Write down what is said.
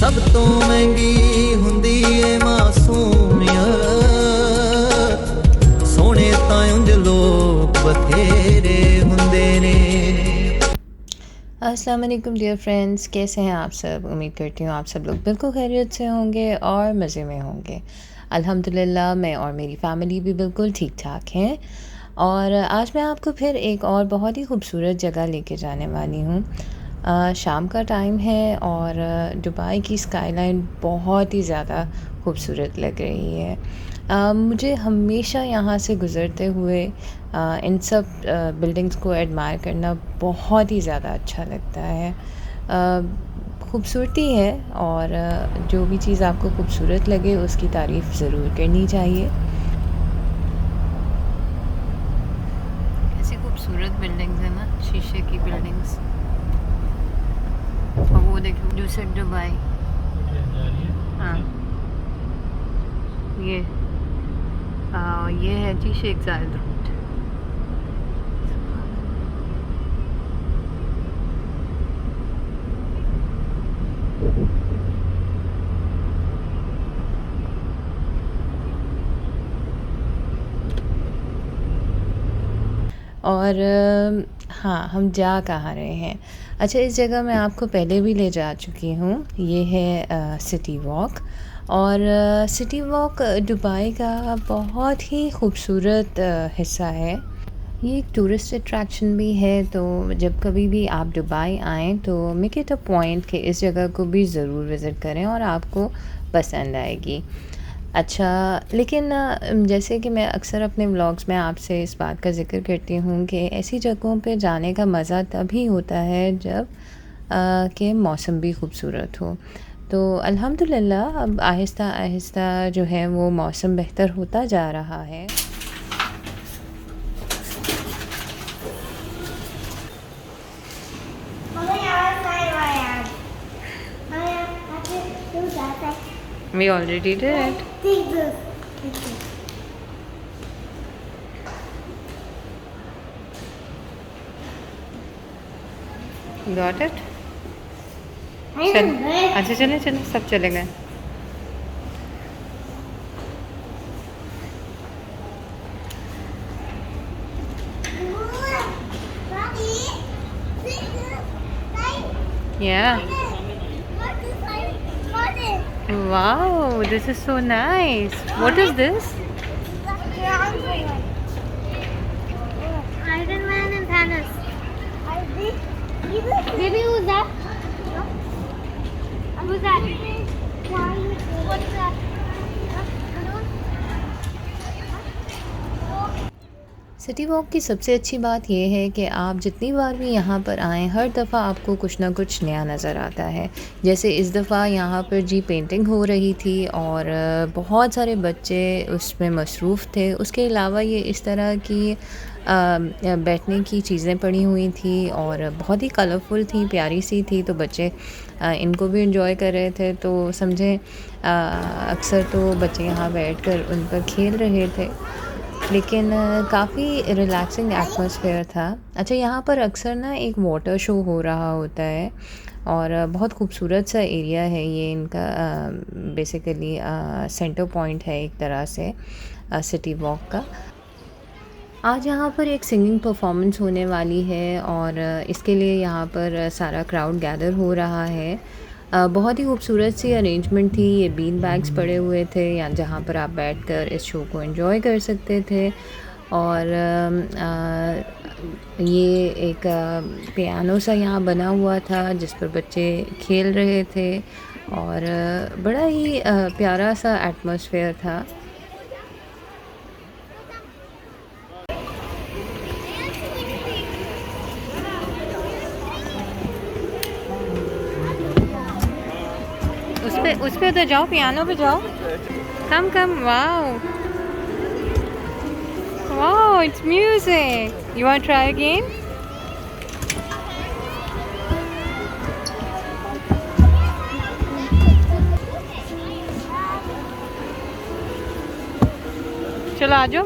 ਸਭ ਤੋਂ ਮਹਿੰਗੀ ਹੁੰਦੀ ਏ ਮਾਸੂਮੀਅਤ, ਸੋਹਣੇ ਤਾਂ ਉਂਝ ਲੋਕ ਬਥੇਰੇ ਹੁੰਦੇ ਨੇ। अस्सलाम वालेकुम डियर फ्रेंड्स, कैसे हैं आप सब। उम्मीद करती हूँ आप सब लोग बिल्कुल खैरियत से होंगे और मज़े में होंगे। अल्हम्दुलिल्लाह मैं और मेरी फ़ैमिली भी बिल्कुल ठीक ठाक हैं। और आज मैं आपको फिर एक और बहुत ही खूबसूरत जगह लेके जाने वाली हूँ। शाम का टाइम है और दुबई की स्काईलाइन बहुत ही ज़्यादा खूबसूरत लग रही है। मुझे हमेशा यहाँ से गुज़रते हुए इन सब बिल्डिंग्स को एडमायर करना बहुत ही ज़्यादा अच्छा लगता है। खूबसूरती है और जो भी चीज़ आपको खूबसूरत लगे उसकी तारीफ़ ज़रूर करनी चाहिए। ऐसी खूबसूरत बिल्डिंग्स है ना, शीशे की बिल्डिंग्स। और वो देखो दूसरे दुबई, हाँ ये है जी शेख जायद रोड। और हाँ, हम जा कहाँ रहे हैं। अच्छा, इस जगह मैं आपको पहले भी ले जा चुकी हूँ। ये है सिटी वॉक। और सिटी वॉक दुबई का बहुत ही खूबसूरत हिस्सा है। ये एक टूरिस्ट अट्रैक्शन भी है, तो जब कभी भी आप दुबई आएँ तो मेक इट अ पॉइंट कि इस जगह को भी ज़रूर विज़िट करें और आपको पसंद आएगी। अच्छा, लेकिन जैसे कि मैं अक्सर अपने व्लॉग्स में आपसे इस बात का ज़िक्र करती हूँ कि ऐसी जगहों पे जाने का मज़ा तभी होता है जब कि मौसम भी खूबसूरत हो। तो अल्हम्दुलिल्लाह अब आहिस्ता आहिस्ता जो है वो मौसम बेहतर होता जा रहा है। We already did. Take this. Got it? I चल, don't know. अच्छा चले चले सब चले गए। Daddy, take this. Yeah. Wow, this is so nice. What is this? Iron Man and Thanos. Baby, who's that? Who's that? What's that? City walk की सबसे अच्छी बात यह है कि आप जितनी बार भी यहाँ पर आएँ हर दफ़ा आपको कुछ ना कुछ नया नज़र आता है। जैसे इस दफ़ा यहाँ पर जी पेंटिंग हो रही थी और बहुत सारे बच्चे उसमें मसरूफ़ थे। उसके अलावा ये इस तरह की बैठने की चीज़ें पड़ी हुई थी और बहुत ही कलरफुल थी, प्यारी सी थी, तो बच्चे इनको भी एंजॉय कर रहे थे। तो समझें अक्सर तो बच्चे यहाँ बैठकर उन पर खेल रहे थे, लेकिन काफ़ी रिलैक्सिंग एटमॉस्फेयर था। अच्छा, यहाँ पर अक्सर ना एक वाटर शो हो रहा होता है और बहुत खूबसूरत सा एरिया है ये इनका। बेसिकली सेंटर पॉइंट है एक तरह से सिटी वॉक का। आज यहाँ पर एक सिंगिंग परफॉर्मेंस होने वाली है और इसके लिए यहाँ पर सारा क्राउड गैदर हो रहा है। बहुत ही खूबसूरत सी अरेंजमेंट थी। ये बीन बैग्स पड़े हुए थे या जहाँ पर आप बैठकर इस शो को एंजॉय कर सकते थे। और ये एक पियानो सा यहाँ बना हुआ था जिस पर बच्चे खेल रहे थे और बड़ा ही प्यारा सा एटमॉस्फेयर था। उस पे तो जाओ, पियानो पे जाओ। Come come. Wow wow, it's music. You want try again? चलो आ जाओ।